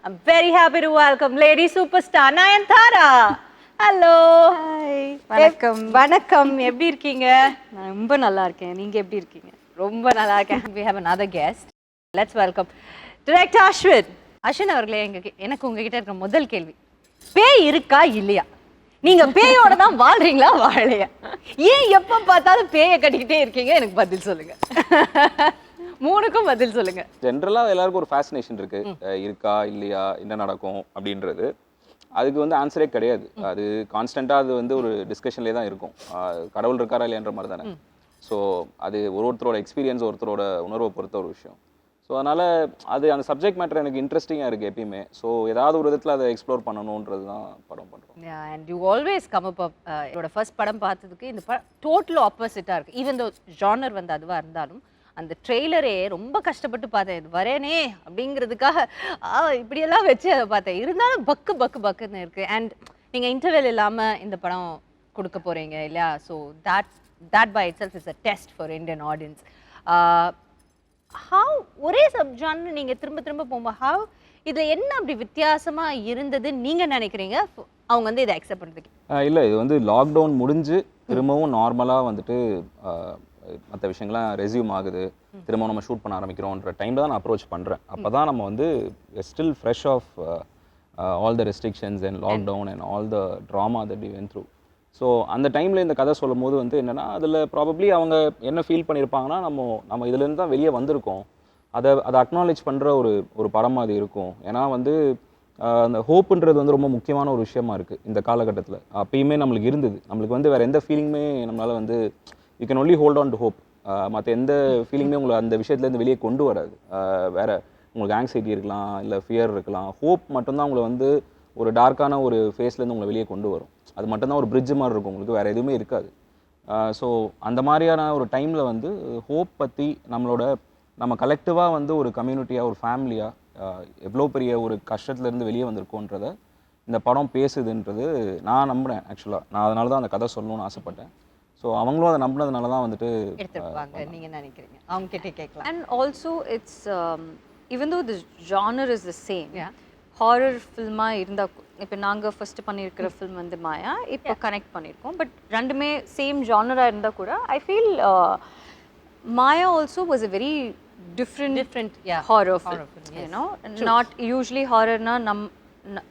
I'm very happy to welcome lady superstar Nayanthara. Hello. Hi. வணக்கம். வணக்கம். எப்படி இருக்கீங்க? நான் ரொம்ப நல்லா இருக்கேன். நீங்க எப்படி இருக்கீங்க? ரொம்ப நல்லா இருக்கேன். We have another guest. Let's welcome director Ashwin. Ashwin அவர்களே, எனக்கு உங்ககிட்ட இருக்க முதல் கேள்வி. பேய் இருக்கா இல்லையா? நீங்க பேயோட தான் வாழ்றீங்களா வாழலையா? ஏன் எப்ப பார்த்தாலும் பேயை கட்டிக்கிட்டே இருக்கீங்க? எனக்கு பதில் சொல்லுங்க. மூணுக்கும் பதில் சொல்லுங்க. ஜென்ரலா எல்லாருக்கும் ஒரு ஃபேசினேஷன் இருக்கு, இருக்கா இல்லையா, என்ன நடக்கும் அப்படின்றது. அதுக்கு வந்து ஆன்சரே கிடையாது. அது கான்ஸ்டன்டா அது வந்து ஒரு டிஸ்கஷன்லேயே தான் இருக்கும். கடவுள் இருக்காரா இல்லையான்ற மாதிரி தானே. ஸோ அது ஒருத்தரோட எக்ஸ்பீரியன்ஸ், ஒருத்தரோட உணர்வை பொறுத்த ஒரு விஷயம். ஸோ அதனால அது அந்த சப்ஜெக்ட் மேட்டர் எனக்கு இன்ட்ரெஸ்டிங்காக இருக்குது எப்பயுமே. ஸோ ஏதாவது ஒரு விதத்தில் அதை எக்ஸ்ப்ளோர் பண்ணணுன்றது தான் படம் பண்ணுறோம். And you always come up என்னோட ஃபர்ஸ்ட் படம் பார்த்ததுக்கு இந்த படம் டோட்டல் ஆப்போசிட்டாக இருக்குது. ஈவன் தோ ஜானர் வந்து அதுவாக இருந்தாலும் அந்த ட்ரெய்லரே ரொம்ப கஷ்டப்பட்டு பார்த்தேன். இது வரேனே அப்படிங்கிறதுக்காக இப்படியெல்லாம் வச்சு அதை பார்த்தேன். இருந்தாலும் பக்குன்னு இருக்குது. அண்ட் நீங்கள் இன்டர்வெல் இல்லாமல் இந்த படம் கொடுக்க போகிறீங்க இல்லையா? So that by itself is a test for Indian audience. How ஒரே சப்ஜானர் நீங்கள் திரும்ப போகும்போது how இதில் என்ன அப்படி வித்தியாசமாக இருந்தது நீங்கள் நினைக்கிறீங்க அவங்க வந்து இதை அக்செப்ட் பண்ணுறதுக்கு? இல்லை, இது வந்து லாக்டவுன் முடிஞ்சு திரும்பவும் நார்மலாக வந்துட்டு மற்ற விஷயங்கள்லாம் ரெஸ்யூம் ஆகுது, திரும்ப நம்ம ஷூட் பண்ண ஆரம்பிக்கிறோன்ற டைமில் தான் நான் அப்ரோச் பண்ணுறேன். அப்போ தான் நம்ம வந்து still fresh off all the restrictions and lockdown and all the trauma that we went through. So அந்த டைமில் இந்த கதை சொல்லும் போது வந்து என்னென்னா, அதில் ப்ராபப்ளி அவங்க என்ன ஃபீல் பண்ணியிருப்பாங்கன்னா, நம்ம இதுலேருந்து தான் வெளியே வந்திருக்கோம், அதை அக்னாலேஜ் பண்ணுற ஒரு படம் அது இருக்கும். ஏன்னா வந்து அந்த ஹோப்புன்றது வந்து ரொம்ப முக்கியமான ஒரு விஷயமா இருக்குது இந்த காலகட்டத்தில். அப்பயுமே நம்மளுக்கு இருந்தது. நம்மளுக்கு வந்து வேறு எந்த ஃபீலிங்குமே நம்மளால் வந்து you can only hold on to hope. மற்ற எந்த ஃபீலிங்குமே உங்களை அந்த விஷயத்துலேருந்து வெளியே கொண்டு வராது. வேறு உங்களுக்கு ஆங்ஸைட்டி இருக்கலாம், இல்லை ஃபியர் இருக்கலாம். ஹோப் மட்டும்தான் உங்களை வந்து ஒரு டார்க்கான ஒரு ஃபேஸ்லேருந்து உங்களை வெளியே கொண்டு வரும். அது மட்டும்தான் ஒரு பிரிட்ஜ் மாதிரி இருக்கும், உங்களுக்கு வேறு எதுவுமே இருக்காது. ஸோ அந்த மாதிரியான ஒரு டைமில் வந்து ஹோப் பற்றி நம்ம கலெக்டிவாக வந்து ஒரு கம்யூனிட்டியாக, ஒரு ஃபேமிலியாக எவ்வளோ பெரிய ஒரு கஷ்டத்துலேருந்து வெளியே வந்திருக்கோன்றதை இந்த படம் பேசுதுன்றது நான் நம்புகிறேன். ஆக்சுவலாக நான் அதனால தான் அந்த கதை சொல்லணும்னு ஆசைப்பட்டேன். ஸோ அவங்களும் அதை நம்பினதுனால தான் வந்துட்டு எடுத்துருப்பாங்க. நீங்கள் நினைக்கிறீங்க அவங்க கிட்டே கேட்கலாம். And also it's even though the genre is the same, horror ஃபில்மாக இருந்தால் இப்போ நாங்கள் ஃபஸ்ட்டு பண்ணியிருக்கிற ஃபில்ம் வந்து மாயா, இப்போ கனெக்ட் பண்ணியிருக்கோம். பட் ரெண்டுமே சேம் ஜானராக இருந்தால் கூட I feel Maya also was a very different horror film. You know, not usually ஹாரர்னா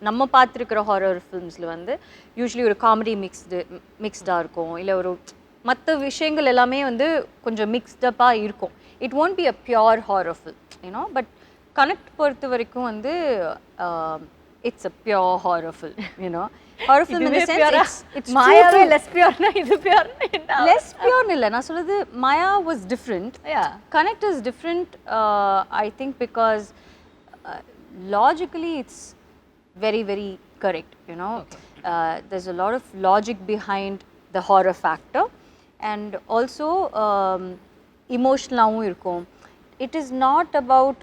நம்ம பார்த்துருக்கிற ஹாரர் ஃபில்ம்ஸில் வந்து யூஸ்வலி ஒரு காமெடி மிக்ஸ்டாக இருக்கும், இல்லை ஒரு மற்ற விஷயங்கள் எல்லாமே வந்து கொஞ்சம் மிக்ஸ்டப்பாக இருக்கும். It won't be a pure horror film, you know. But Connect பொறுத்த வரைக்கும் வந்து it's a pure horror film, you know. Horror film in the sense it's மாயாவே லெஸ் பியோர்னா இது பியோர்னா என்ன? லெஸ் பியோர்னு இல்லை, நான் சொல்றது Maya was different. Connect is different. I think because logically it's very correct, you know. There's a lot of logic behind the horror factor, and also emotional irukum. It is not about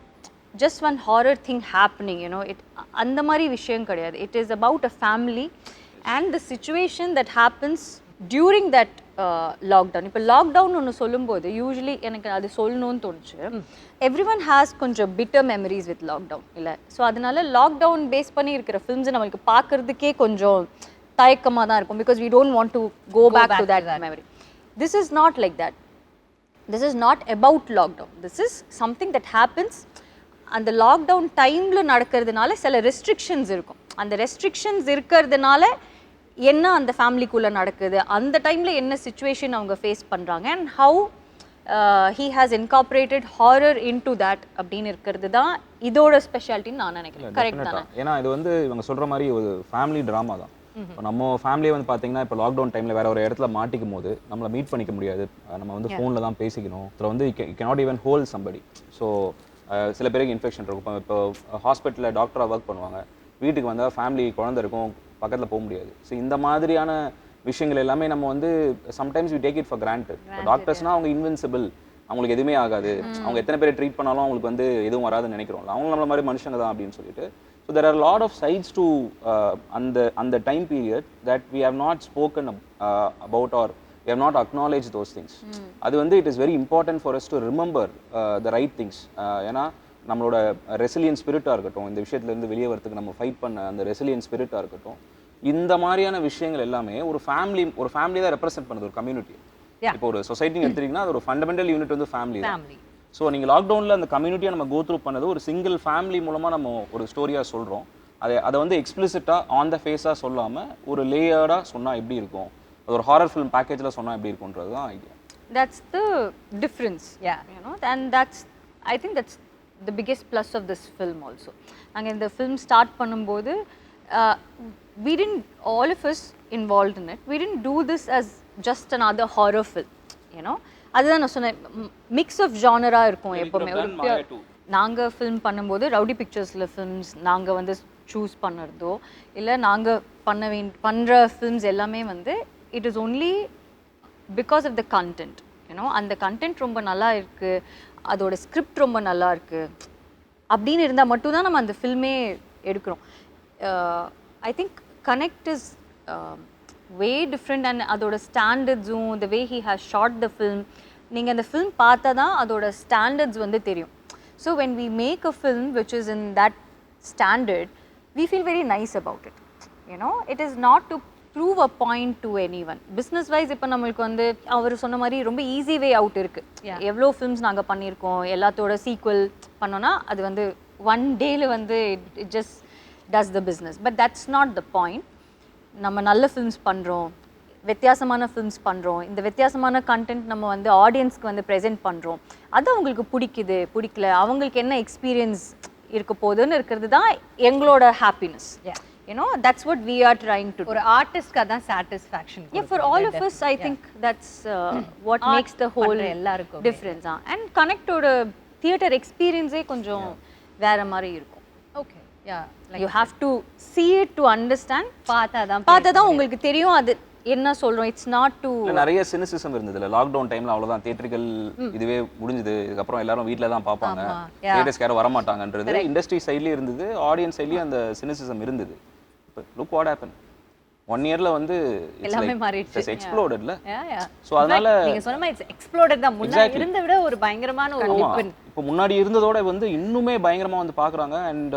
just one horror thing happening, you know. It andha mari vishayam kadiyadu. It is about a family and the situation that happens during that lockdown. இப்போ lockdown ஒன்று சொல்லும்போது usually எனக்கு அது சொல்லணும்னு தோணுச்சு. Everyone has கொஞ்சம் bitter memories with lockdown இல்லை. So அதனால லாக்டவுன் பேஸ் பண்ணி இருக்கிற ஃபில்ம்ஸை நம்மளுக்கு பார்க்கறதுக்கே கொஞ்சம் தயக்கமாக தான் இருக்கும். Because we don't want to go back to that memory. This is not like that. This is not about lockdown. This is something that happens. அந்த லாக்டவுன் டைமில் நடக்கிறதுனால சில ரெஸ்ட்ரிக்ஷன்ஸ் இருக்கும். அந்த ரெஸ்ட்ரிக்ஷன்ஸ் இருக்கிறதுனால என்ன அந்த ஃபேமிலிக்குள்ளே நடக்குது, அந்த டைமில் என்ன சுச்சுவேஷன் அவங்க ஃபேஸ் பண்ணுறாங்க, and how he has incorporated horror into that அப்படின்னு இருக்கிறது தான் இதோட ஸ்பெஷாலிட்டின்னு நான் நினைக்கிறேன். கரெக்ட் தானே? ஏன்னா இது வந்து இவங்க சொல்கிற மாதிரி ஒரு ஃபேமிலி ட்ராமா தான். இப்போ நம்ம ஃபேமிலியை வந்து பார்த்தீங்கன்னா இப்போ லாக்டவுன் டைமில் வேறு ஒரு இடத்துல மாட்டிக்கும் போது நம்மளை மீட் பண்ணிக்க முடியாது. நம்ம வந்து ஃபோனில் தான் பேசிக்கணும். இதில் வந்து you cannot even hold somebody. So சில பேருக்கு இன்ஃபெக்ஷன் இருக்கும். இப்போ ஹாஸ்பிட்டலில் டாக்டராக ஒர்க் பண்ணுவாங்க, வீட்டுக்கு வந்தால் ஃபேமிலி குழந்தை இருக்கும், பக்கத்தில் போக முடியாது. ஸோ இந்த மாதிரியான விஷயங்கள் எல்லாமே நம்ம வந்து sometimes we take it for granted. டாக்டர்ஸ்னால் அவங்க இன்வின்சிபிள், அவங்களுக்கு எதுவுமே ஆகாது, அவங்க எத்தனை பேரை ட்ரீட் பண்ணாலும் அவங்களுக்கு வந்து எதுவும் வராதுன்னு நினைக்கிறோம்ல, அவங்க நம்மள மாதிரி மனுஷங்க தான் அப்படின்னு சொல்லிட்டு. So there are lot of sides to அந்த time period that we have not spoken about or we have not acknowledged those things. அது வந்து it is very important for us to remember the right things. ஏன்னா நம்மளோட resilient ஸ்பிரிட்டாக இருக்கட்டும், இந்த விஷயத்துலேருந்து வெளியே வரதுக்கு நம்ம ஃபைட் பண்ண அந்த ரெசிலியன் ஸ்பிரிட்டாக இருக்கட்டும், இந்த மாதிரியான விஷயங்கள் எல்லாமே ஒரு ஃபேமிலி தான் ரெப்ரசென்ட் பண்ணுது, ஒரு கம்யூனிட்டி. இப்போ ஒரு சொசைட்டி எடுத்துட்டீங்கன்னா அது ஒரு ஃபண்டமெண்டல் யூனிட் வந்து ஃபேமிலி தான். ஸோ நீங்கள் லாக்டவுனில் அந்த கம்யூனிட்டியை நம்ம கோ த்ரூ பண்ணது ஒரு சிங்கிள் ஃபேமிலி மூலமாக நம்ம ஒரு ஸ்டோரியாக சொல்கிறோம். அதை வந்து எக்ஸ்பிளிசிட்டாக ஆன் த ஃபேஸாக சொல்லாமல் ஒரு லேயர்டாக சொன்னால் எப்படி இருக்கும், ஒரு ஹாரர் ஃபிலிம் பேக்கேஜில் சொன்னால் எப்படி இருக்கும்ன்றது தான் idea. That's the difference, you know, and I think that's the biggest plus of this film also. நாங்க இந்த film start பண்ணும்போது we didn't, all of us involved in it, we didn't do this as just another horror film, you know. அதுதான் நான் சொன்னேன், mix of ஜானரா இருக்கும் எப்பவுமே. நாங்க film பண்ணும்போது ரவுடி பிக்சர்ஸ்ல ஃபிலிம்ஸ் நாங்க வந்து சூஸ் பண்ணுறதோ இல்லை நாங்க பண்ற ஃபிலிம்ஸ் எல்லாமே வந்து it is only because of the content, you know. அந்த கண்டென்ட் ரொம்ப நல்லா இருக்கு, அதோட ஸ்கிரிப்ட் ரொம்ப நல்லா இருக்கு அப்படின்னு இருந்தால் மட்டும்தான் நம்ம அந்த ஃபில்மே எடுக்கிறோம். I think Connect is way different and அதோட ஸ்டாண்டர்ட்ஸும் the way he has shot the film, நீங்கள் அந்த ஃபில்ம் பார்த்தா தான் அதோட ஸ்டாண்டர்ட்ஸ் வந்து தெரியும். So when we make a film which is in that standard, we feel very nice about it, you know. It is not to prove a point to anyone. Business wise இப்போ நம்மளுக்கு வந்து அவர் சொன்ன மாதிரி ரொம்ப easy way out இருக்கு. எவ்வளோ films நாங்கள் பண்ணியிருக்கோம், எல்லாத்தோட சீக்வல் பண்ணோன்னா அது வந்து ஒன் டேல வந்து it just does the business. But that's not the point. நம்ம நல்ல ஃபிலிம்ஸ் பண்ணுறோம், வித்தியாசமான ஃபிலிம்ஸ் பண்ணுறோம், இந்த வித்தியாசமான கண்டென்ட் நம்ம வந்து ஆடியன்ஸ்க்கு வந்து ப்ரெசென்ட் பண்ணுறோம், அது அவங்களுக்கு பிடிக்கல, அவங்களுக்கு என்ன எக்ஸ்பீரியன்ஸ் இருக்க போதுன்னு இருக்கிறது தான் எங்களோட happiness. You know, that's what we are trying to do. ஒரு ஆர்டிஸ்ட்க்கு அதான் satisfaction. Yeah, for all of us, I think that's what makes the whole difference. And connect to the theater experience கொஞ்சம் வேற மாதிரி இருக்கும். Okay, yeah. Like you have to see it to understand. பார்த்தா தான் உங்களுக்கு தெரியும் அது என்ன சொல்றோம். இட்ஸ் நாட் டு நிறைய சினிசிசம் இருந்ததுல லாக்டவுன் டைம்ல. அவ்வளவுதான், தியேட்டர்கள் இதுவே முடிஞ்சது, இதுக்கப்புறம் எல்லாரும் வீட்ல தான் பார்ப்பாங்க, தியேட்டர்ஸ்க்கு யாரும் வர மாட்டாங்கன்றது இண்டஸ்ட்ரி சைட்லயே இருந்தது, ஆடியன்ஸ் சைட்லயே அந்த சினிசிசம் இருந்தது. லுக் வாட் ஹேப்பன் 1 இயர்ல வந்து எல்லாமே மாறிடுச்சு. இட்ஸ் எக்ஸ்ப்ளோடட்ல. சோ அதனால நீங்க சொன்ன மாதிரி இட்ஸ் எக்ஸ்ப்ளோடட் தான். முன்னாடி இருந்ததை விட ஒரு பயங்கரமான ஒரு ஓபன். இப்போ முன்னாடி இருந்ததோட வந்து இன்னுமே பயங்கரமா வந்து பாக்குறாங்க. அண்ட்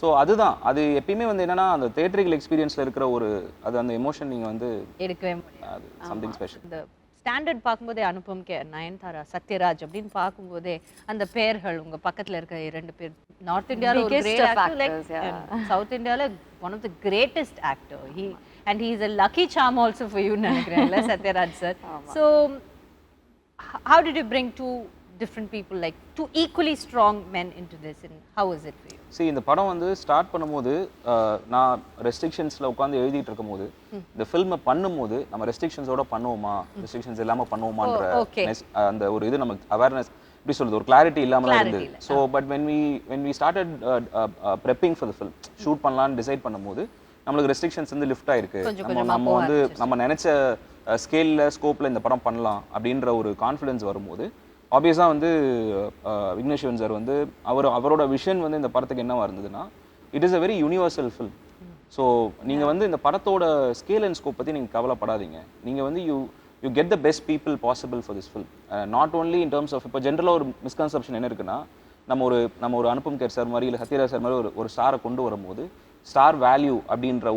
ஸோ அதுதான், அது எப்பயுமே வந்து என்னன்னா அந்த தியேட்டரிக்கல் எக்ஸ்பீரியன்ஸ்ல இருக்கிற ஒரு அது அந்த எமோஷன் நீங்க வந்து எடுக்கவே முடியாது. Something special. இந்த ஸ்டாண்டர்ட் பார்க்கும்போதே அனுபம் நயன்தாரா, சத்யராஜ் அப்படின்னு பார்க்கும்போதே அந்த பேர்கள் உங்க பக்கத்துல இருக்க 2 பேர் நார்த் இந்தியால ஒரு கிரேட் ஆக்டர், லைக் சவுத் இந்தியால one of the greatest actor. And he is a lucky charm also for you, நினைக்கிறேன்ல Sathyaraj sir. So how did you bring two different people, like two equally strong men into this, and how was it for you? See, இந்த படம் வந்து start பண்ணும்போது நான் ரெஸ்ட்ரிக்ஷன்ஸ்ல உட்கார்ந்து எழுதிட்டு இருக்கும்போது இந்த ஃபில்மை பண்ணும்போது நம்ம ரெஸ்ட்ரிக்ஷன்ஸோட பண்ணுவோமா, ரெஸ்ட்ரிக்ஷன்ஸ் இல்லாம பண்ணுவோமான்ற அந்த ஒரு இது நமக்கு அவேர்னஸ் எப்படி சொல்றது, ஒரு கிளாரிட்டி இல்லாம தான் இருந்தது. So but when we started prepping for the film, shoot பண்ணலாம்னு டிசைட் பண்ணும்போது நம்மளுக்கு ரெஸ்ட்ரிக்ஷன்ஸ் வந்து லிஃப்ட் ஆயிருக்கு. நம்ம வந்து நம்ம நினைச்ச ஸ்கேல்ல ஸ்கோப்ல இந்த படம் பண்ணலாம் அப்படின்ற ஒரு கான்ஃபிடன்ஸ் வரும்போது ஆப்வியஸாக வந்து விக்னேஷ்வன் சார் வந்து அவரோட விஷன் வந்து இந்த படத்துக்கு என்னவா இருந்ததுன்னா, it is a very universal film. So நீங்கள் வந்து இந்த படத்தோட ஸ்கேல் அண்ட் ஸ்கோப் பற்றி நீங்கள் கவலைப்படாதீங்க. நீங்கள் வந்து you get the best people possible for this film. Not only in terms of இப்போ ஜென்ரலாக ஒரு மிஸ்கன்செப்ஷன் என்ன இருக்குன்னா, நம்ம ஒரு அனுபம் கேர் சார் மாதிரி இல்லை சத்யராஜ் சார் மாதிரி ஒரு ஸ்டாரை கொண்டு வரும்போது ஸ்டார் வேல்யூ அப்படின்ற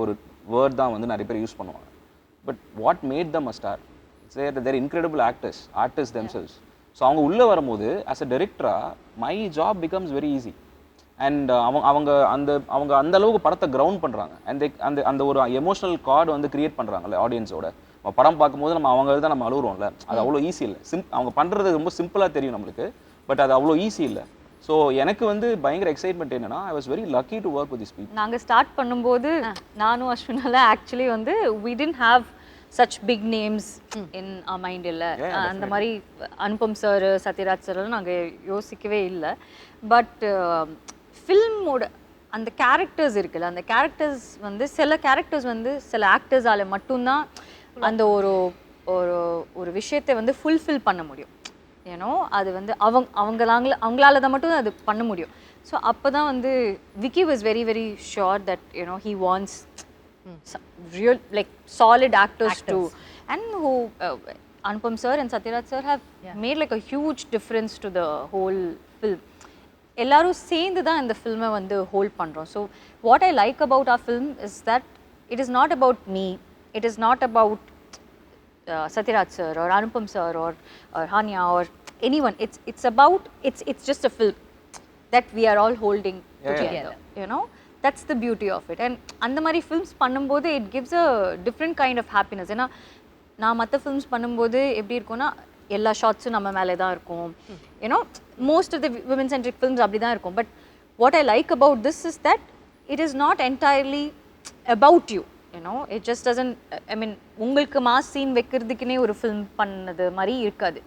ஒரு வேர்ட் தான் வந்து நிறைய பேர் யூஸ் பண்ணுவாங்க. But what made them a star, they're incredible artists themselves. So அவங்க உள்ளே வரும்போது ஆஸ் அ டைரக்டராக my job becomes very easy. And அவங்க அந்த அளவுக்கு படத்தை கிரவுண்ட் பண்ணுறாங்க. அந்த ஒரு எமோஷனல் கார்டு வந்து கிரியேட் பண்ணுறாங்கல்ல ஆடியன்ஸோட. படம் பார்க்கும்போது அவங்க தான் நம்ம அழுகுறோம்ல, அது அவ்வளோ ஈஸி இல்லை. அவங்க பண்ணுறது ரொம்ப சிம்பிளாக தெரியும் நம்மளுக்கு, பட் அது அவ்வளோ ஈஸி இல்லை. ஸோ எனக்கு வந்து பயங்கர எக்ஸைட்மெண்ட் என்னன்னா, I was very lucky to work with this people. நாங்கள் ஸ்டார்ட் பண்ணும்போது நானும் அஸ்வினால ஆக்சுவலி வந்து we didn't have such big names in our mind இல்லை. அந்த மாதிரி அனுபம் சார், சத்யராஜ் சார் நாங்கள் யோசிக்கவே இல்லை. பட் ஃபில்மோட அந்த கேரக்டர்ஸ் இருக்குல்ல, அந்த கேரக்டர்ஸ் வந்து சில கேரக்டர்ஸ் வந்து சில ஆக்டர்ஸால் மட்டும்தான் அந்த ஒரு விஷயத்தை வந்து ஃபுல்ஃபில் பண்ண முடியும். ஏன்னோ அது வந்து அவங்களால தான் மட்டும் அது பண்ண முடியும். ஸோ அப்போ தான் வந்து Vicky was very very sure that you know he wants real like solid actors too, and who Anupam sir and Satyaraj sir have made like a huge difference to the whole film. எல்லாரும் சேர்ந்து தான் இந்த ஃபில்மை வந்து hold பண்ணுறோம். So what I like about R film is that it is not about me, it is not about Satyaraj sir or Anupam sir or Hania or anyone. It's about it's just a film that we are all holding together. You know, that's the beauty of it. And அந்த மாதிரி films பண்ணும்போது it gives a different kind of happiness. ஏன்னா நான் மற்ற films பண்ணும்போது எப்படி இருக்கும்னா எல்லா ஷார்ட்ஸும் நம்ம மேலே தான் இருக்கும். You know most of the women centric films அப்படி தான் இருக்கும். But what I like about this is that it is not entirely about you. You know it just doesn't, I mean உங்களுக்கு மாஸ் சீன் வைக்கிறதுக்குனே ஒரு ஃபில்ம் பண்ணது மாதிரி இருக்காது.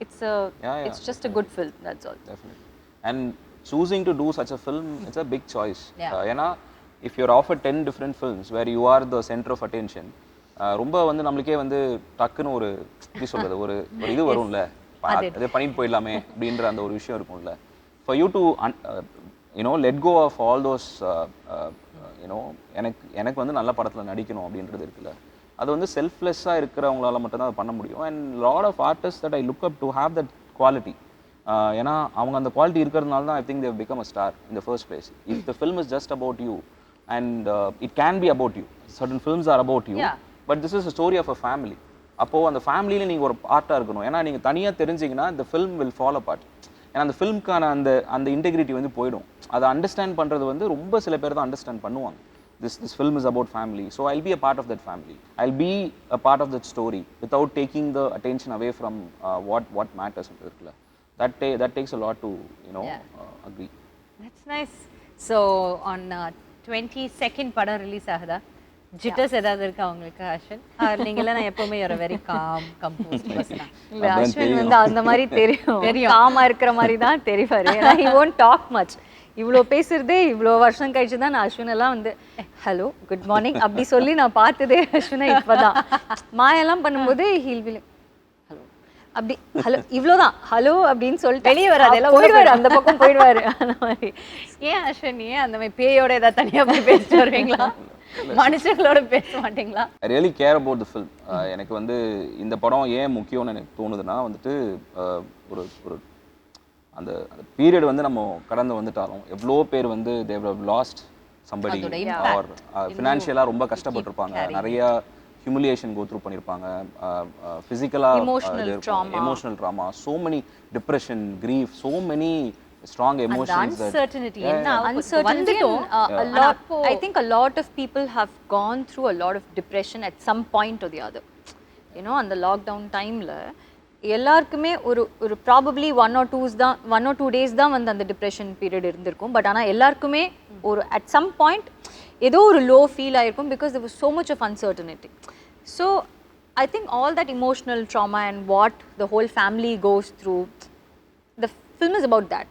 It's just a good film, that's all. Definitely. And choosing to do such a film, it's a big choice. ஏன்னா if you're offered 10 different films where you are the center of attention, ரொம்ப வந்து நம்மளுக்கே வந்து டக்குன்னு ஒரு எப்படி சொல்றது ஒரு இது வரும்ல, அதை பண்ணிட்டு போயிடலாமே அப்படின்ற அந்த ஒரு விஷயம் இருக்கும்ல. For you to let go of all those எனக்கு வந்து நல்ல படத்தில் நடிக்கணும் அப்படின்றது இருக்குல்ல, அது வந்து செல்ஃப்லெஸ்ஸாக இருக்கிறவங்களால மட்டும்தான் அதை பண்ண முடியும். And lot of artist that I look up to have that quality. ஏன்னா அவங்க அந்த குவாலிட்டி இருக்கிறதுனால தான் I think they become a star in the first place. If the film is just about you and it can be about you, certain films are about you, but this is a story of a family. அப்போது அந்த ஃபேமிலியில் நீங்கள் ஒரு பார்ட்டாக இருக்கணும். ஏன்னா நீங்கள் தனியாக தெரிஞ்சிங்கன்னா இந்த ஃபில்ம் வில் ஃபாலோ பார்ட். ஏன்னா அந்த ஃபில்முக்கான அந்த இன்டெகிரிட்டி வந்து போயிடும். அதை அண்டர்ஸ்டாண்ட் பண்ணுறது வந்து ரொம்ப சில பேர் தான் அண்டர்ஸ்டாண்ட் பண்ணுவாங்க. This film is about family, so I'll be a part of that family. I'll be a part of that story without taking the attention away from what matters. That takes a lot to agree. That's nice. So on 22nd படம் release ஆகுதா? ஜிட்டர்ஸ் ஏதாவது இருக்கா உங்களுக்கு அஸ்வின்? நீங்களாம் நான் எப்பவுமே ஒரு very com compost person. இல்ல அஸ்வின் வந்து அந்த மாதிரி தெரியும், காமா இருக்கிற மாதிரி தான் தெரிவாரு. ஏன்னா he won't talk much. இவ்வளோ பேசுறதே இவ்வளோ வருஷம் கழிச்சு தான் நான் அஸ்வின் எல்லாம் வந்து ஹலோ குட் மார்னிங் அப்படி சொல்லி நான் பார்த்ததே அஸ்வினை இப்போதான். மாயெல்லாம் பண்ணும்போது ஹீல் பி லைக் ஹலோ அப்படி ஹலோ இவ்வளோதான் ஹலோ அப்படின்னு சொல்லிட்டு வெளியே வராது, எல்லாம் போயிடுவாரு, அந்த பக்கம் போயிடுவாரு. அந்த மாதிரி ஏன் அஸ்வின் ஏன் அந்த மாதிரி பேயோட ஏதாவது தனியாக போய் பேசிட்டு வருவீங்களா, மனுஷங்களோட பேச மாட்டீங்களா? I really care about the film. எனக்கு வந்து இந்த படம் ஏன் முக்கியம்னு எனக்கு தோணுதுன்னா வந்துட்டு ஒரு அந்த பீரியட் வந்து நம்ம கடந்து வந்துட்டாலும் எவ்வளோ பேர் வந்து they have lost somebody or ஃபினான்ஷியலாக ரொம்ப கஷ்டப்பட்டிருப்பாங்க, நிறைய ஹியூமிலியேஷன் கோ த்ரூ பண்ணியிருப்பாங்க, ஃபிசிக்கலாக emotional drama, so many depression, grief, so many strong emotions. Uncertainty. Uncertainty. I think a lot of people have gone through a lot of depression at some point or the other. On the lockdown time la எல்லாருக்குமே ஒரு probably 1 or 2 days தான் வந்து அந்த depression period இருந்திருக்கும். But ஆனால் எல்லாருக்குமே ஒரு at some point ஏதோ ஒரு லோ ஃபீல் ஆகிருக்கும் because there was so much of uncertainty. So I think all that emotional trauma and what the whole family goes through, the film is about that.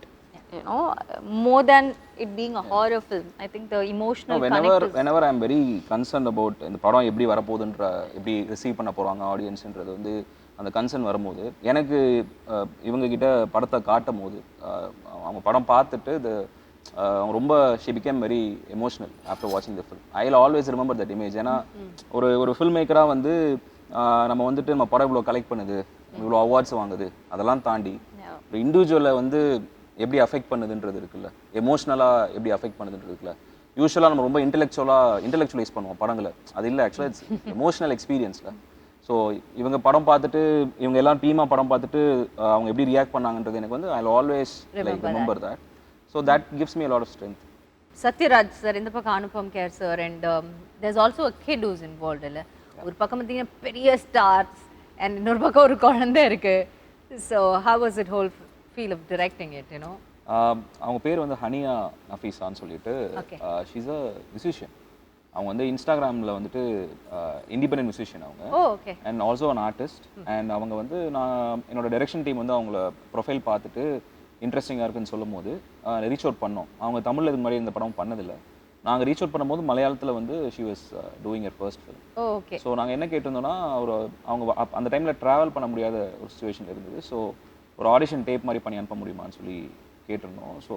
More than it being a horror film, I think the emotional connect is... Whenever I'm very concerned about இந்த படம் எப்படி வரப்போகுதுன்ற, எப்படி receive பண்ண போகிறாங்க ஆடியன்ஸ்ன்றது வந்து அந்த concern வரும்போது எனக்கு இவங்ககிட்ட படத்தை காட்டும் போது அவங்க படம் பார்த்துட்டு அவங்க ரொம்ப she became very emotional after வாட்சிங் the film. I will always remember that image. ஏன்னா ஒரு ஃபில்ம் மேக்கராக வந்து நம்ம வந்துட்டு நம்ம படம் இவ்வளோ கலெக்ட் பண்ணுது, இவ்வளோ அவார்ட்ஸ் வாங்குது, அதெல்லாம் தாண்டி ஒரு இண்டிவிஜுவலை வந்து எப்படி அஃபெக்ட் பண்ணுதுன்றது இருக்குல்ல, எமோஷ்னலாக எப்படி அஃபெக்ட் பண்ணுதுன்றது இருக்குல்ல. யூஸ்வலாக நம்ம ரொம்ப இன்டெலெக்சுவலைஸ் பண்ணுவோம் படங்களை, அது இல்லை ஆக்சுவலாக இட்ஸ் எமோஷ்னல் எக்ஸ்பீரியன்ஸில். ஸோ இவங்க படம் பார்த்துட்டு இவங்க எல்லாம் டீமாக படம் பார்த்துட்டு அவங்க எப்படி ரியாக்ட் பண்ணாங்கன்றது எனக்கு வந்து I will always remember that. So that gives me a lot of strength. Sathyaraj sir, இந்த பக்கம் Anupam Kher sir, and there's also a kid who's involved. இல்லை ஒரு பக்கம் பார்த்தீங்கன்னா பெரிய ஸ்டார்ஸ் அண்ட் இன்னொரு பக்கம் ஒரு குழந்தை இருக்கு. So how was it whole feel of directing it? அவங்க பேர் வந்து ஹனியா நஃபீஸான்னு சொல்லிட்டு, ஷீ இஸ் அ மியூசிஷியன். அவங்க வந்து இன்ஸ்டாகிராமில் வந்துட்டு இண்டிபெண்டன்ட் மியூசிஷியன் அவங்க, and also an artist. And அவங்க வந்து நான் என்னோட டைரக்ஷன் டீம் வந்து அவங்கள ப்ரொஃபைல் பார்த்துட்டு இன்ட்ரெஸ்டிங்காக இருக்குன்னு சொல்லும் போது ரீச் அவுட் பண்ணோம். அவங்க தமிழில் இதுக்கு முன்னாடி இந்த படம் பண்ணதில்லை. நாங்கள் ரீச் அவுட் பண்ணும்போது மலையாளத்தில் வந்து she was doing your first film. So நாங்கள் என்ன கேட்டிருந்தோம்னா அவங்க அந்த டைமில் ட்ராவல் பண்ண முடியாத ஒரு சுச்சுவேஷன் இருந்தது. ஸோ ஒரு ஆடிஷன் டேப் மாதிரி பண்ணி அனுப்ப முடியுமான்னு சொல்லி கேட்டிருந்தோம். ஸோ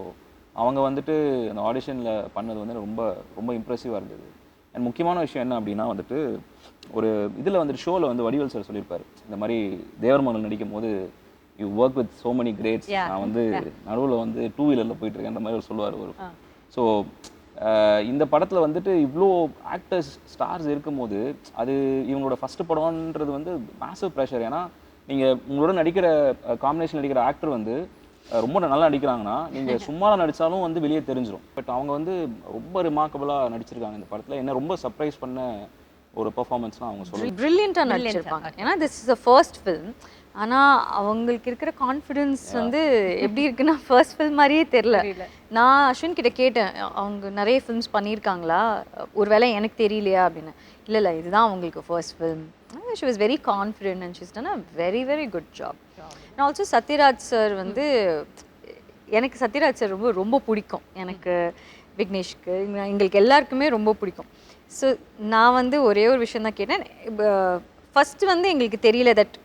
அவங்க வந்துட்டு அந்த ஆடிஷனில் பண்ணது வந்து ரொம்ப ரொம்ப இம்ப்ரெசிவாக இருந்தது. அண்ட் முக்கியமான விஷயம் என்ன அப்படின்னா வந்துட்டு ஒரு இதில் வந்துட்டு ஷோவில் வந்து வடிவேல் சார் சொல்லியிருப்பார், இந்த மாதிரி தேவர் மகன் நடிக்கும் போது you work with so many greats. Yeah. நான் வந்து நடுவில் வந்து 2 வீலரில் போயிட்டு இருக்கேன் அந்த மாதிரி அவர் சொல்லுவார் ஒரு. ஸோ இந்த படத்தில் வந்துட்டு இவ்வளோ ஆக்டர்ஸ் ஸ்டார்ஸ் இருக்கும்போது அது இவங்களோட ஃபஸ்ட்டு படம்ன்றது வந்து மேசிவ் ப்ரெஷர். ஏன்னா நீங்கள் உங்களோட நடிக்கிற காம்பினேஷன் நடிக்கிற ஆக்டர் வந்து ரொம்ப நல்லா நடிக்கிறாங்கன்னா நீங்கள் சும்மா நடித்தாலும் வந்து வெளியே தெரிஞ்சிடும். பட் அவங்க வந்து ரொம்ப ரிமார்க்கபிளாக நடிச்சிருக்காங்க இந்த படத்தில். என்ன ரொம்ப சர்ப்ரைஸ் பண்ண ஒரு பெர்ஃபார்மன்ஸ்னால் அவங்க சொல்லுவாங்க ப்ரில்லியண்ட்டாக நடிச்சிருப்பாங்க. ஏன்னா this is a first film. ஆனால் அவங்களுக்கு இருக்கிற கான்ஃபிடென்ஸ் வந்து எப்படி இருக்குன்னா ஃபர்ஸ்ட் ஃபில்ம் மாதிரியே தெரில. நான் அஸ்வின் கிட்ட கேட்டேன், அவங்க நிறைய ஃபில்ம்ஸ் பண்ணியிருக்காங்களா, ஒரு வேளை எனக்கு தெரியலையா அப்படின்னு. இல்லை இல்லை, இதுதான் அவங்களுக்கு first film. She was very confident and she's done a very very good job. And also Sathyaraj sir வந்து எனக்கு சத்யராஜ் சார் ரொம்ப ரொம்ப பிடிக்கும். எனக்கு விக்னேஷ்க்கு எங்களுக்கு எல்லாருக்குமே ரொம்ப பிடிக்கும். ஸோ நான் வந்து ஒரே ஒரு விஷயம் தான் கேட்டேன். ஃபஸ்ட்டு வந்து எங்களுக்கு தெரியல that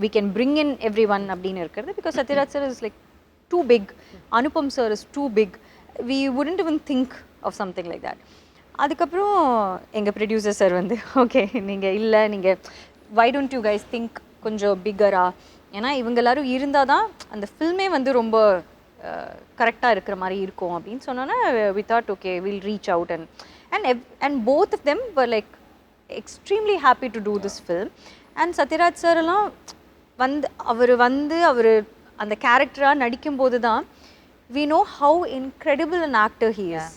we can bring in everyone அப்படின்னு இருக்கிறது. Because Satyaraj sir is like too big. Anupam sir is too big. We wouldn't even think of something like that. அதுக்கப்புறம் எங்கள் ப்ரொடியூசர் சார் வந்து ஓகே நீங்கள் why don't you guys think கொஞ்சம் பிக்கரா, ஏன்னா இவங்க எல்லாரும் இருந்தால் தான் அந்த ஃபில்மே வந்து ரொம்ப கரெக்டாக இருக்கிற மாதிரி இருக்கும் அப்படின்னு சொன்னோன்னா we thought okay we'll reach out and both of them were like extremely happy to do this film. And Sathyaraj sir எல்லாம் அவர் அந்த கேரக்டராக நடிக்கும்போது தான் we know how incredible an actor he is.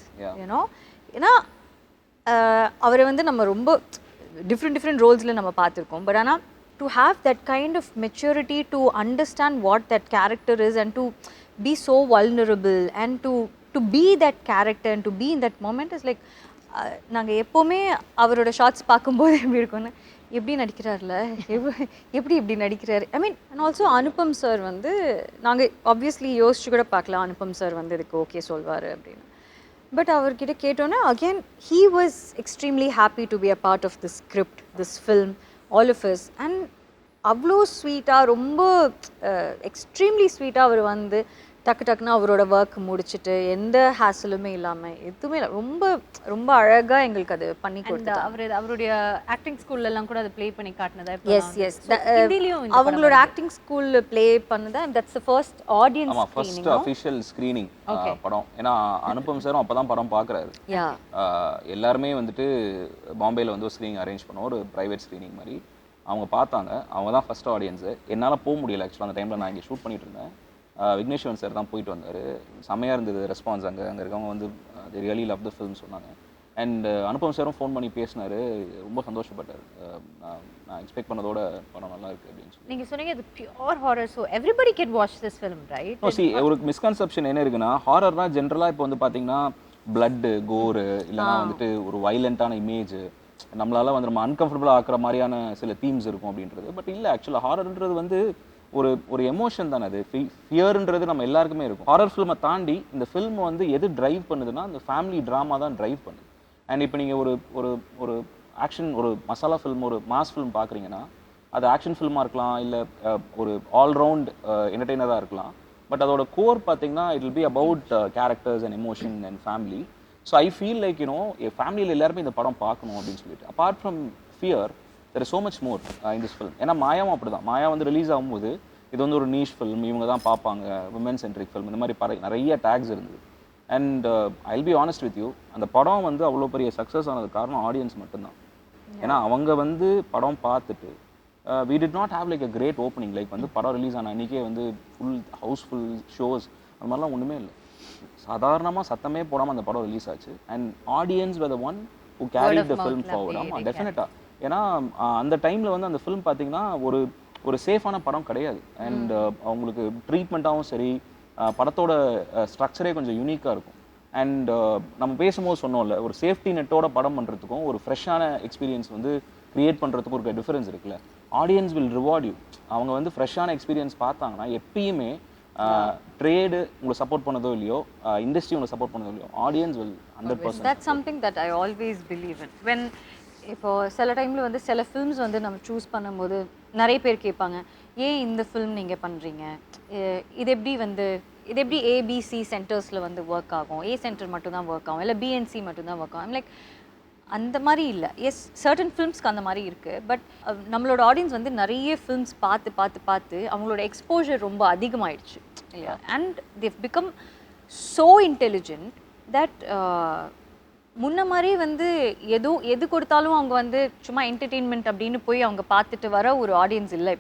ஏன்னா அவரை வந்து நம்ம ரொம்ப டிஃப்ரெண்ட் ரோல்ஸில் நம்ம பார்த்துருக்கோம். பட் ஆனால் to have that kind of maturity to understand what that character is and to be so vulnerable and to be that character and to be in that moment is like நாங்கள் எப்போவுமே அவரோட shorts பார்க்கும்போது எப்படி இருக்கும்னு, எப்படி நடிக்கிறார்ல, எப்படி நடிக்கிறாரு. I mean and also Anupam sir வந்து நாங்கள் ஆப்வியஸ்லி யோசிச்சு கூட பார்க்கலாம் அனுபம் சார் வந்து இதுக்கு ஓகே சொல்வார் அப்படின்னு. பட் அவர்கிட்ட கேட்டோன்னே again he was extremely happy to be a part of this script, this film, all of is. And அவ்வளோ ஸ்வீட்டாக, ரொம்ப எக்ஸ்ட்ரீம்லி ஸ்வீட்டாக அவர் வந்து டக்குன்னு அவரோட ஒர்க் முடிச்சுட்டு எந்த ஹேசலுமே இல்லாமல் எதுவுமே இல்லை, ரொம்ப ரொம்ப அழகாக எங்களுக்கு அது பண்ணி கொடுத்தாரு. அவருடைய ஆக்டிங் ஸ்கூல்லலாம் கூட அதை ப்ளே பண்ணி காட்டினதா? எஸ் அவங்களோட ஆக்டிங் ஸ்கூலில் ப்ளே பண்ணதா. That's the first audience first official screening படம். ஏன்னா அனுபம் சாரும் அப்போ தான் படம் பார்க்குறாரு. எல்லாருமே வந்துட்டு பாம்பேயில் வந்து ஒரு ஸ்க்ரீனிங் அரேஞ்ச் பண்ணோம், ஒரு ப்ரைவேட் ஸ்க்ரீனிங் மாதிரி. அவங்க பார்த்தாங்க, அவங்க தான் ஃபர்ஸ்ட் ஆடியன்ஸு. என்னால் போக முடியல ஆக்சுவலாக, அந்த டைமில் நான் இங்கே ஷூட் பண்ணிட்டு இருந்தேன். விக்னேஷ்வன் சார் தான் போயிட்டு வந்தார். செம்மையாக இருந்தது ரெஸ்பான்ஸ். அங்கே இருக்கவங்க வந்து they really love the film சொன்னாங்க. அண்ட் அனுபம் சாரும் ஃபோன் பண்ணி பேசினார், ரொம்ப சந்தோஷப்பட்டார். நான் எக்ஸ்பெக்ட் பண்ணதோட படம் நல்லா இருக்குது அப்படின்னு சொல்லி. நீங்கள் சொன்னீங்க இது pure horror, so everybody can watch this film, right? ஒரு மிஸ்கன்செப்ஷன் என்ன இருக்குன்னா, ஹாரர்னா ஜென்ரலாக இப்போ வந்து பார்த்தீங்கன்னா பிளட்டு, கோரு, இல்லைனா வந்துட்டு ஒரு வைலண்ட்டான இமேஜ், நம்மளால வந்து நம்ம அன்கம்ஃபர்டபுளாக ஆக்குற மாதிரியான சில தீம்ஸ் இருக்கும் அப்படின்றது. பட் இல்லை, ஆக்சுவலாக ஹாரர்ன்றது வந்து ஒரு எமோஷன் தானே. அது ஃபியர்ன்றது நம்ம எல்லாருக்குமே இருக்கும். ஹாரர் ஃபில்மை தாண்டி இந்த ஃபில்ம் வந்து எது ட்ரைவ் பண்ணுதுன்னா அந்த ஃபேமிலி ட்ராமா தான் ட்ரைவ் பண்ணுது. அண்ட் இப்போ நீங்கள் ஒரு ஆக்ஷன், ஒரு மசாலா ஃபில்ம், ஒரு மாஸ் ஃபில்ம் பார்க்குறீங்கன்னா அது ஆக்ஷன் ஃபில்மாக இருக்கலாம், இல்லை ஒரு ஆல்ரவுண்ட் என்டர்டெய்னராக இருக்கலாம். பட் அதோட கோர் பார்த்தீங்கன்னா it will be about characters and emotion and family. So I feel like ஃபேமிலியில் எல்லாருமே இந்த படம் பார்க்கணும் அப்படின்னு சொல்லிட்டு. Apart from fear there is so much more in this film. ஏன்னா மாயாவும் அப்படி தான். மாயா வந்து ரிலீஸ் ஆகும்போது இது வந்து ஒரு நீஷ் ஃபில்ம், இவங்க தான் பார்ப்பாங்க, விமன் சென்ட்ரிக் ஃபில்ம், இந்த மாதிரி நிறைய டேக்ஸ் இருந்தது. And I will be honest with you, அந்த படம் வந்து அவ்வளோ பெரிய சக்ஸஸ் ஆனது காரணம் ஆடியன்ஸ் மட்டும்தான். ஏன்னா அவங்க வந்து படம் பார்த்துட்டு we did not have like a great opening, like வந்து படம் ரிலீஸ் ஆன அன்றைக்கே வந்து ஃபுல் ஹவுஸ்ஃபுல் ஷோஸ் அந்த மாதிரிலாம் ஒன்றுமே இல்லை. சாதாரணமாக சத்தமே போடாமல் அந்த படம் ரிலீஸ் ஆச்சு. And audience were the one who carried the film forward. ஆமாம், டெஃபினட்டாக. ஏன்னா அந்த டைமில் வந்து அந்த ஃபிலிம் பார்த்தீங்கன்னா ஒரு சேஃபான படம் கிடையாது. அண்ட் அவங்களுக்கு ட்ரீட்மெண்ட்டாகவும் சரி, படத்தோட ஸ்ட்ரக்சரே கொஞ்சம் யூனிக்காக இருக்கும். அண்ட் நம்ம பேசும்போது சொன்னோம்ல, ஒரு சேஃப்டி நெட்டோட படம் பண்ணுறதுக்கும் ஒரு ஃப்ரெஷ்ஷான எக்ஸ்பீரியன்ஸ் வந்து க்ரியேட் பண்ணுறதுக்கும் ஒரு டிஃபரன்ஸ் இருக்குல்ல. Audience will reward you. அவங்க வந்து ஃப்ரெஷ்ஷான எக்ஸ்பீரியன்ஸ் பார்த்தாங்கன்னா எப்பயுமே ட்ரேடு உங்களை சப்போர்ட் பண்ணதோ இல்லையோ, இண்டஸ்ட்ரி உங்களை சப்போர்ட் பண்ணதோ இல்லையோ, audience will 100%. That's something that I always believe in. When இப்போது சில டைமில் வந்து சில ஃபில்ம்ஸ் வந்து நம்ம சூஸ் பண்ணும்போது நிறைய பேர் கேட்பாங்க, ஏன் இந்த ஃபில்ம் நீங்கள் பண்ணுறீங்க, இது எப்படி ஏபிசி சென்டர்ஸில் வந்து ஒர்க் ஆகும், ஏ சென்டர் மட்டும்தான் ஒர்க் ஆகும், இல்லை பிஎன்சி மட்டும்தான் ஒர்க் ஆகும். லைக் அந்த மாதிரி இல்லை. எஸ், சர்டன் ஃபிலிம்ஸ்க்கு அந்த மாதிரி இருக்குது. பட் நம்மளோட ஆடியன்ஸ் வந்து நிறைய ஃபிலிம்ஸ் பார்த்து அவங்களோட எக்ஸ்போஜர் ரொம்ப அதிகமாகிடுச்சு இல்லையா. And they become so intelligent that முன்ன மாதிரி வந்து எது கொடுத்தாலும் அவங்க வந்து சும்மா என்டர்டெயின்மெண்ட் அப்படின்னு போய் அவங்க பார்த்துட்டு வர ஒரு ஆடியன்ஸ் இல்லை.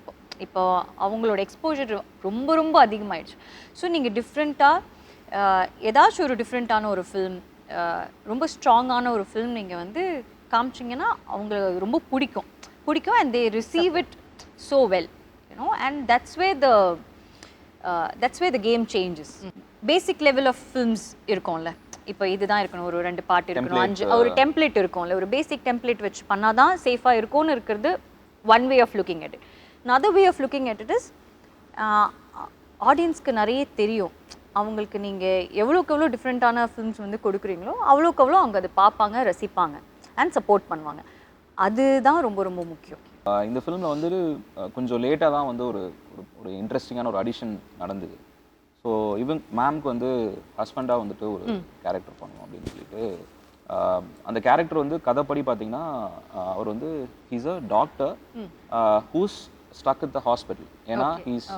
இப்போ அவங்களோட எக்ஸ்போஜர் ரொம்ப ரொம்ப அதிகமாகிடுச்சு. ஸோ நீங்கள் டிஃப்ரெண்ட்டாக ஏதாச்சும் ஒரு டிஃப்ரெண்ட்டான ஒரு ஃபில்ம், ரொம்ப ஸ்ட்ராங்கான ஒரு ஃபில்ம் நீங்கள் வந்து காமிச்சிங்கன்னா அவங்களுக்கு ரொம்ப பிடிக்கும் and they receive it so well, you know. And that's way the game changes. Basic level of films இருக்கும்ல, இப்போ இதுதான் இருக்கணும், ஒரு 2 பார்ட் இருக்கணும், 5 ஒரு டெம்ப்ளேட் இருக்கும்ல, ஒரு பேசிக் டெம்ப்ளேட் வச்சு பண்ணால் தான் சேஃபாக இருக்கும்னு இருக்கிறது one way of looking at it. another way of looking at it is ஆடியன்ஸ்க்கு நிறைய தெரியும். அவங்களுக்கு நீங்கள் எவ்வளோக்கு டிஃப்ரெண்ட்டான ஃபிலிம்ஸ் வந்து கொடுக்குறீங்களோ அவ்வளோக்கு அவங்க அதை பார்ப்பாங்க, ரசிப்பாங்க அண்ட் சப்போர்ட் பண்ணுவாங்க. அதுதான் ரொம்ப ரொம்ப முக்கியம். இந்த ஃபிலிமில் வந்து கொஞ்சம் லேட்டாக தான் வந்து ஒரு ஒரு இன்ட்ரெஸ்டிங்கான ஒரு அடிஷன் நடந்தது. ஸோ மேம்க்கு வந்து ஹஸ்பண்டாக வந்துட்டு ஒரு கேரக்டர் பண்ணணும் அப்படின்னு சொல்லிட்டு அந்த கேரக்டர் வந்து கதைப்படி பார்த்தீங்கன்னா அவர் வந்து he's a doctor who's stuck with the hospital. ஏன்னா ஹீஸ்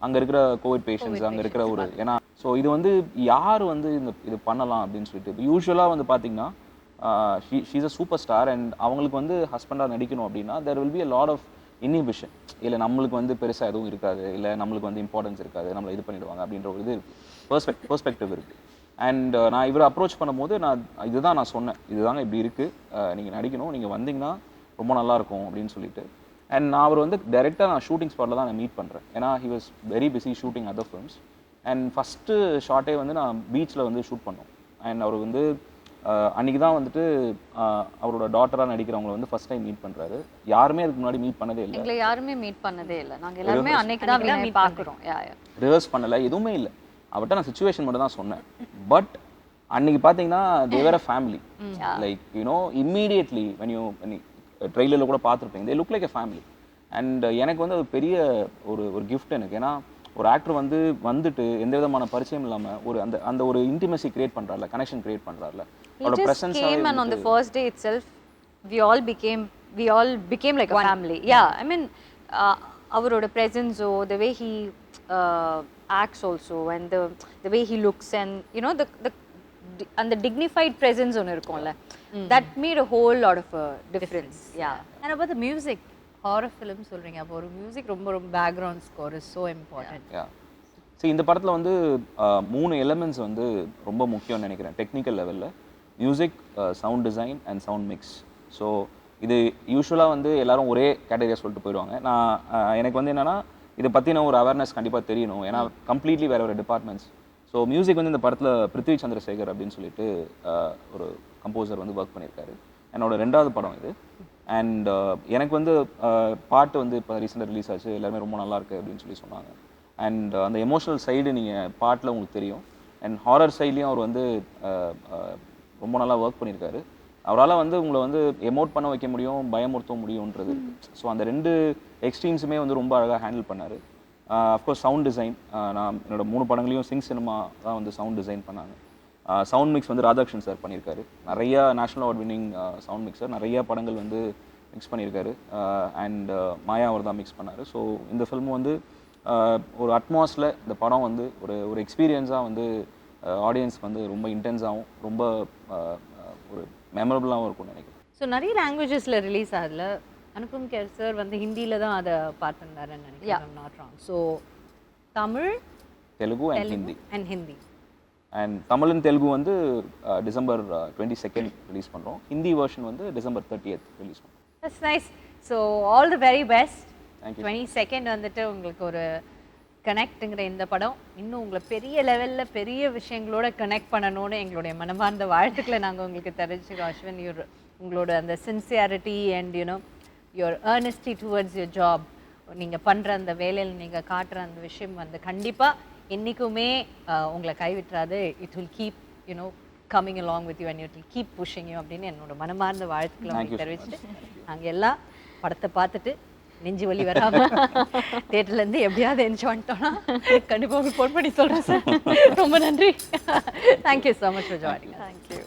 அங்கே இருக்கிற கோவிட் பேஷண்ட்ஸ் அங்கே இருக்கிற ஒரு ஏன்னா ஸோ இது வந்து யார் வந்து இது பண்ணலாம் அப்படின்னு சொல்லிட்டு இப்போ யூஸ்வலாக வந்து பார்த்தீங்கன்னா she's a superstar and அவங்களுக்கு வந்து ஹஸ்பண்டாக நடிக்கணும் அப்படின்னா there will be a lot of inhibition. இல்லை நம்மளுக்கு வந்து பெருசாக எதுவும் இருக்காது, இல்லை நம்மளுக்கு வந்து இம்பார்ட்டன்ஸ் இருக்காது, நம்மளை இது பண்ணிடுவாங்க அப்படின்ற ஒரு இது இருக்குது, பெர்ஸ்பெக்டிவ் இருக்குது. அண்ட் நான் இவரை அப்ரோச் பண்ணும்போது நான் சொன்னேன், இதுதாங்க இப்படி இருக்குது, நீங்கள் நடிக்கணும், நீங்கள் வந்தீங்கன்னா ரொம்ப நல்லாயிருக்கும் அப்படின்னு சொல்லிட்டு. அண்ட் நான் அவர் வந்து டைரெக்டாக நான் ஷூட்டிங் ஸ்பாட்டில் தான் நான் மீட் பண்ணுறேன். ஏன்னா he was very busy shooting other films. And first ஷார்ட்டே வந்து நான் பீச்சில் வந்து ஷூட் பண்ணோம். அண்ட் அவர் வந்து அன்றைக்கி தான் வந்துட்டு அவரோட டாட்டராக நடிக்கிறவங்களை வந்து ஃபஸ்ட் டைம் மீட் பண்ணுறாரு. யாருமே அதுக்கு முன்னாடி மீட் பண்ணதே இல்லை. எங்களை யாருமே மீட் பண்ணதே இல்லை. நாங்கள் எல்லாருமே அன்னைக்கு தான் மீட் பார்க்குறோம். ரிவர்ஸ் பண்ணலை, எதுவுமே இல்லை. அவர்கிட்ட நான் சிச்சுவேஷன் மட்டும் தான் சொன்னேன். பட் அன்னைக்கு பார்த்தீங்கன்னா they were a family. Like you know immediately when you ட்ரெய்லரில் கூட பார்த்துருப்பீங்க, they look like a family. And எனக்கு வந்து அது பெரிய ஒரு கிஃப்ட் எனக்கு. ஏன்னா ஒரு ஆக்டர் வந்துட்டு எந்த விதமான பரிச்சயம் இல்லாமல் ஒரு அந்த ஒரு இன்டிமசி கிரியேட் பண்ணுறாருல, கனெக்ஷன் கிரியேட் பண்ணுறாருல. அவரோட presence and on the first day itself we all became like a family. Yeah, I mean அவரோட presence, the way he acts also, and the way he looks, and you know the dignified presence ஒன்று இருக்கும்ல, that made a whole lot of a difference. Yeah. And about the music, horror film சொல்றீங்க, அப்போ ஒரு music ரொம்ப background score is so important. சரி, இந்த படத்தில் வந்து 3 எலிமெண்ட்ஸ் வந்து ரொம்ப முக்கியம்னு நினைக்கிறேன் டெக்னிக்கல் லெவலில்: music, sound design and sound mix. So இது யூஸ்வலாக வந்து எல்லாரும் ஒரே கேட்டகரியாக சொல்லிட்டு போயிடுவாங்க. எனக்கு வந்து என்னென்னா இதை பற்றின ஒரு அவேர்னஸ் கண்டிப்பாக தெரியணும். ஏன்னா கம்ப்ளீட்லி வேறு டிபார்ட்மெண்ட்ஸ். ஸோ மியூசிக் வந்து இந்த படத்தில் பிருத்வி சந்திரசேகர் அப்படின்னு சொல்லிட்டு ஒரு கம்போசர் வந்து ஒர்க் பண்ணியிருக்காரு. என்னோட 2வது படம் இது. அண்ட் எனக்கு வந்து பாட்டு வந்து இப்போ ரீசெண்டாக ரிலீஸ் ஆச்சு, எல்லாருமே ரொம்ப நல்லாயிருக்கு அப்படின்னு சொல்லி சொன்னாங்க. அண்ட் அந்த எமோஷனல் சைடு நீங்கள் பாட்டில் உங்களுக்கு தெரியும். அண்ட் ஹாரர் சைட்லேயும் அவர் வந்து ரொம்ப நல்லா ஒர்க் பண்ணியிருக்காரு. அவரால் வந்து உங்களை வந்து எமோட் பண்ண வைக்க முடியும், பயமுறுத்த முடியுன்றது. ஸோ அந்த 2 எக்ஸ்ட்ரீம்ஸுமே வந்து ரொம்ப அழகாக ஹேண்டில் பண்ணார். அஃப்கோர்ஸ் சவுண்ட் டிசைன், நான் என்னோட 3 படங்களையும் சிங் சினிமா தான் வந்து சவுண்ட் டிசைன் பண்ணாங்க. சவுண்ட் மிக்ஸ் வந்து ராதாகிருஷ்ணன் சார் பண்ணியிருக்காரு. நிறையா national award winning sound mixer, நிறையா படங்கள் வந்து மிக்ஸ் பண்ணியிருக்காரு. அண்ட் மாயா அவர் தான் மிக்ஸ் பண்ணார். ஸோ இந்த ஃபில்ம் வந்து ஒரு அட்மாஸில் இந்த படம் வந்து ஒரு எக்ஸ்பீரியன்ஸாக வந்து ஆடியன்ஸ்க்கு வந்து ரொம்ப இன்டென்ஸாகவும் ரொம்ப ஒரு மெமரபுளாகவும் இருக்கும்னு நினைக்கிறேன். ஸோ நிறைய லாங்குவேஜஸில் ரிலீஸ் ஆகல. அனுபம் கேர் சார் வந்து ஹிந்தியில் தான் அதை பார்த்துருந்தாருன்னு நினைக்கிறேன். Not wrong. So Tamil, Telugu and Hindi. And Tamil and Telugu வந்து டிசம்பர் 22 ரிலீஸ் பண்ணுறோம். ஹிந்தி வெர்ஷன் வந்து டிசம்பர் 30 ரிலீஸ் பண்ணுறோம். That's nice. So all the very best. Thank you. 22 வந்துட்டு உங்களுக்கு ஒரு கனெக்ட்டுங்கிற இந்த படம் இன்னும் உங்களை பெரிய லெவலில் பெரிய விஷயங்களோட கனெக்ட் பண்ணணும்னு எங்களுடைய மனமார்ந்த வாழ்த்துக்களை நாங்கள் உங்களுக்கு தெரிவிச்சுக்கிறோம். அஸ்வின், உங்களோட அந்த sincerity and your earnestness towards your job, நீங்கள் பண்ணுற அந்த வேலையில் நீங்கள் காட்டுற அந்த விஷயம் வந்து கண்டிப்பாக என்றைக்குமே உங்களை கைவிட்டுறாது. It will keep coming along with you and it will keep pushing you அப்படின்னு என்னோட மனமார்ந்த வாழ்த்துக்களை உங்களுக்கு தெரிவிச்சுட்டு நாங்கள் எல்லாம் படத்தை பார்த்துட்டு நெஞ்சு வலி வராமல் தேட்டர்லேருந்து எப்படியாவது என்ஜாய் பண்ணிட்டோன்னா கண்டிப்பாக உங்களுக்கு ஃபோன் பண்ணி சொல்கிறேன் சார். ரொம்ப நன்றி. Thank you so much for joining. Thank you.